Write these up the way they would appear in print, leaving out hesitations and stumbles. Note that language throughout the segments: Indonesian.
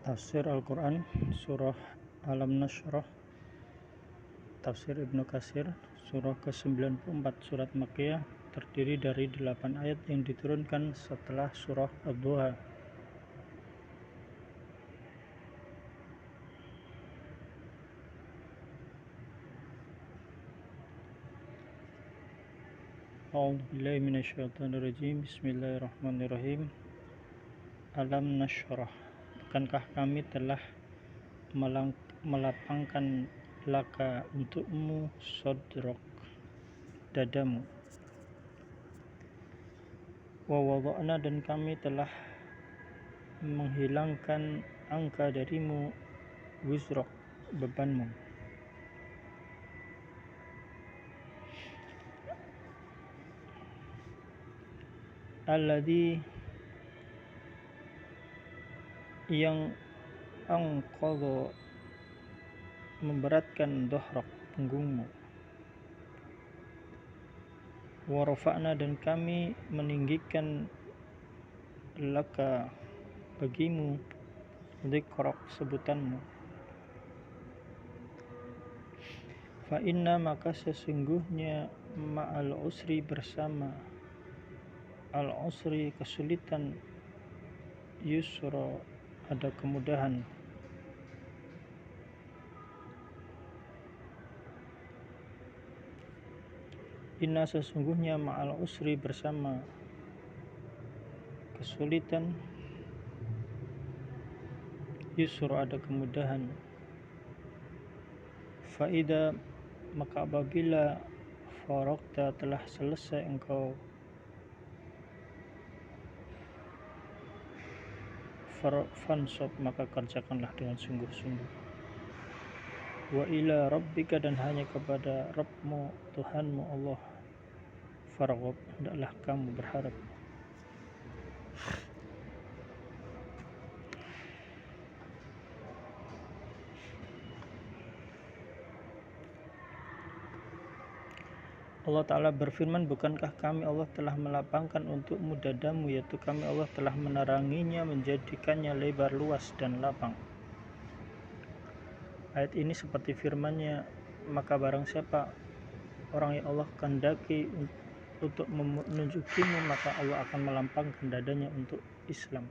Tafsir Al-Quran Surah Alam Nashrah, Tafsir Ibnu Katsir, Surah ke-94 Surat Makkiyah, terdiri dari 8 ayat yang diturunkan setelah Surah Ad-Duha. A'udzubillahi minasyaitonirrajim. Bismillahirrahmanirrahim. Alam Nashrah, bukankah kami telah melapangkan laka untukmu sodrok, dadamu, wa wada'na, dan kami telah menghilangkan angka darimu wizrok, bebanmu, alladzi, yang angqadha, memberatkan dohrok, punggungmu, wa rafa'na, dan kami meninggikan laka, bagimu, dzikrok, sebutanmu, fa inna, maka sesungguhnya, ma'al usri, bersama al usri, kesulitan, yusra, ada kemudahan. Inna, sesungguhnya, ma'al usri, bersama kesulitan, yusra, ada kemudahan. Fa'ida, maka apabila faragta, telah selesai engkau, fansab, maka kerjakanlah dengan sungguh-sungguh. Wa ila rabbika, dan hanya kepada Rabbmu, Tuhanmu Allah, farghab, hendaklah kamu berharap. Allah Ta'ala berfirman, bukankah kami Allah telah melapangkan untukmu dadamu, yaitu kami Allah telah meneranginya, menjadikannya lebar, luas, dan lapang. Ayat ini seperti firman-Nya, maka barang siapa orang yang Allah kehendaki untuk menunjukimu, maka Allah akan melampangkan dadanya untuk Islam.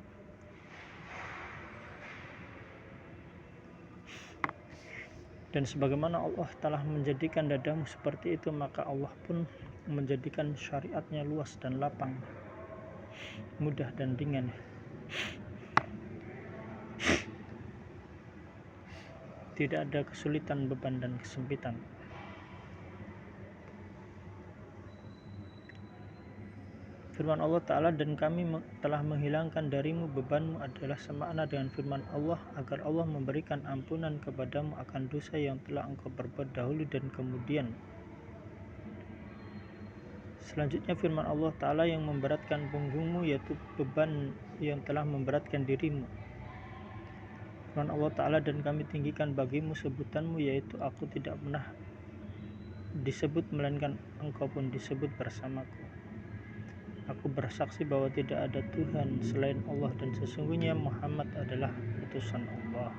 Dan sebagaimana Allah telah menjadikan dadamu seperti itu, maka Allah pun menjadikan syariatnya luas dan lapang, mudah dan ringan. Tidak ada kesulitan, beban, dan kesempitan. Firman Allah Ta'ala, dan kami telah menghilangkan darimu bebanmu, adalah semakna dengan firman Allah, agar Allah memberikan ampunan kepadamu akan dosa yang telah engkau perbuat dahulu dan kemudian. Selanjutnya firman Allah Ta'ala yang memberatkan punggungmu, yaitu beban yang telah memberatkan dirimu. Firman Allah Ta'ala, dan kami tinggikan bagimu sebutanmu, yaitu aku tidak pernah disebut, melainkan engkau pun disebut bersamaku. Aku bersaksi bahwa tidak ada Tuhan selain Allah, dan sesungguhnya Muhammad adalah utusan Allah.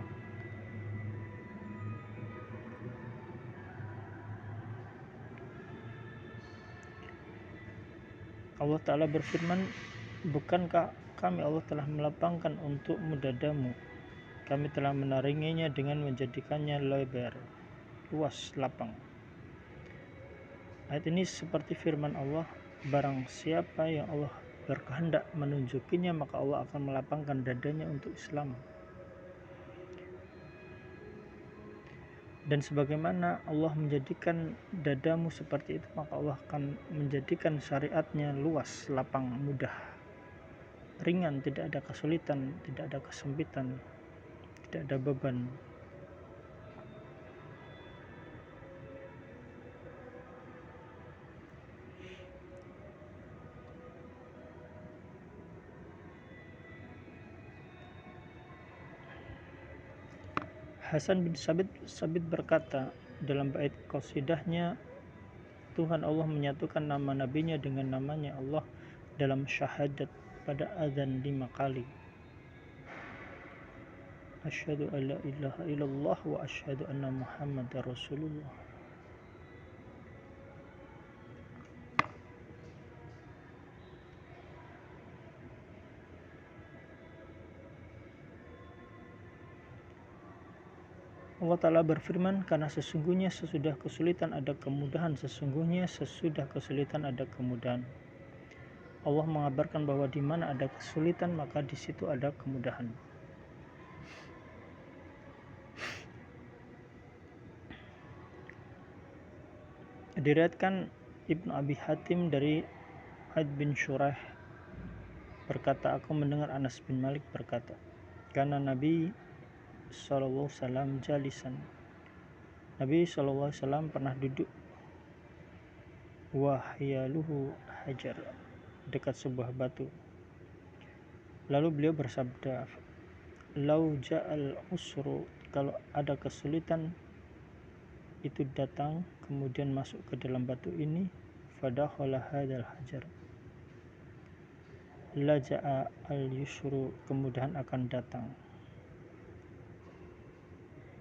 Allah Ta'ala berfirman, bukankah kami Allah telah melapangkan untukmu dadamu, kami telah menaringinya dengan menjadikannya lebar, luas, lapang. Ayat ini seperti firman Allah, barang siapa yang Allah berkehendak menunjukinya, maka Allah akan melapangkan dadanya untuk Islam. Dan sebagaimana Allah menjadikan dadamu seperti itu, maka Allah akan menjadikan syariatnya luas, lapang, mudah, ringan, tidak ada kesulitan, tidak ada kesempitan, tidak ada beban. Hasan bin Sabit berkata dalam bait qasidahnya, Tuhan Allah menyatukan nama nabinya dengan namanya Allah dalam syahadat pada azan 5 kali. Asyhadu an la ilaha illallah wa asyhadu anna Muhammadar Rasulullah. Allah Ta'ala berfirman, karena sesungguhnya sesudah kesulitan ada kemudahan, sesungguhnya sesudah kesulitan ada kemudahan. Allah mengabarkan bahwa di mana ada kesulitan maka di situ ada kemudahan. Diriwayatkan Ibnu Abi Hatim dari Aid bin Shuraih berkata, aku mendengar Anas bin Malik berkata, karena Nabi SAW jalisan, Nabi SAW pernah duduk, wahyaluhu hajar, dekat sebuah batu. Lalu beliau bersabda, lau ja'al usru, kalau ada kesulitan itu datang kemudian masuk ke dalam batu ini, fadakhala hadzal hajar, la ja'a al yusru, kemudahan akan datang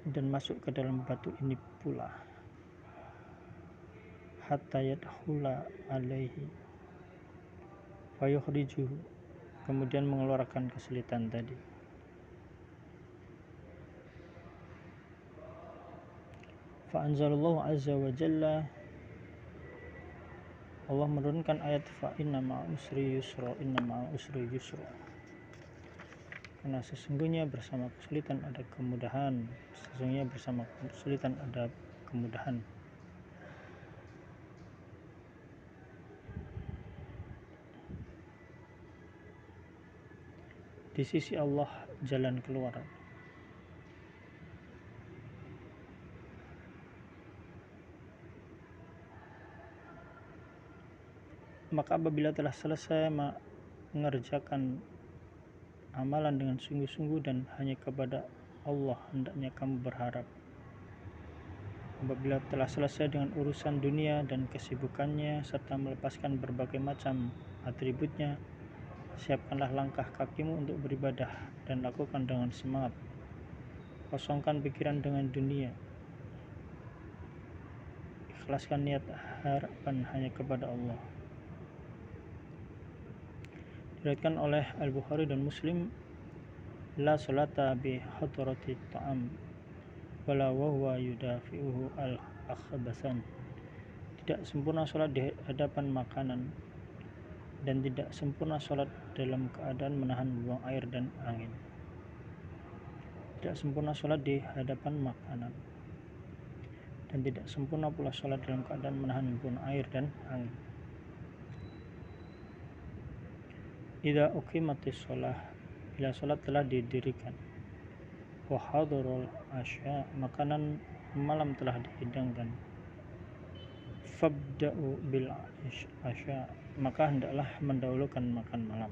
dan masuk ke dalam batu ini pula, hatta yadkhula alaihi fayukhrijuhu, kemudian mengeluarkan kesulitan tadi. Fa anzalallahu azza wa jalla, Allah menurunkan ayat fa inna ma'al usri yusra, inna ma'al usri yusra, karena sesungguhnya bersama kesulitan ada kemudahan, sesungguhnya bersama kesulitan ada kemudahan. Di sisi Allah jalan keluar. Maka apabila telah selesai mengerjakan amalan dengan sungguh-sungguh dan hanya kepada Allah hendaknya kamu berharap. Apabila telah selesai dengan urusan dunia dan kesibukannya serta melepaskan berbagai macam atributnya, siapkanlah langkah kakimu untuk beribadah dan lakukan dengan semangat. Kosongkan pikiran dengan dunia. Ikhlaskan niat harapan hanya kepada Allah. Diriwayatkan oleh Al-Bukhari dan Muslim, la salata bi hadrati ta'am wala wa huwa yudafi'uhu al-akhbasan. Tidak sempurna salat di hadapan makanan dan tidak sempurna salat dalam keadaan menahan buang air dan angin. Tidak sempurna salat di hadapan makanan dan tidak sempurna pula salat dalam keadaan menahan buang air dan angin. Idza uqimatis shalah, bila salat telah didirikan, wa hadarul asya, makanan malam telah dihidangkan, fabda'u bil asya, maka hendaklah mendahulukan makan malam.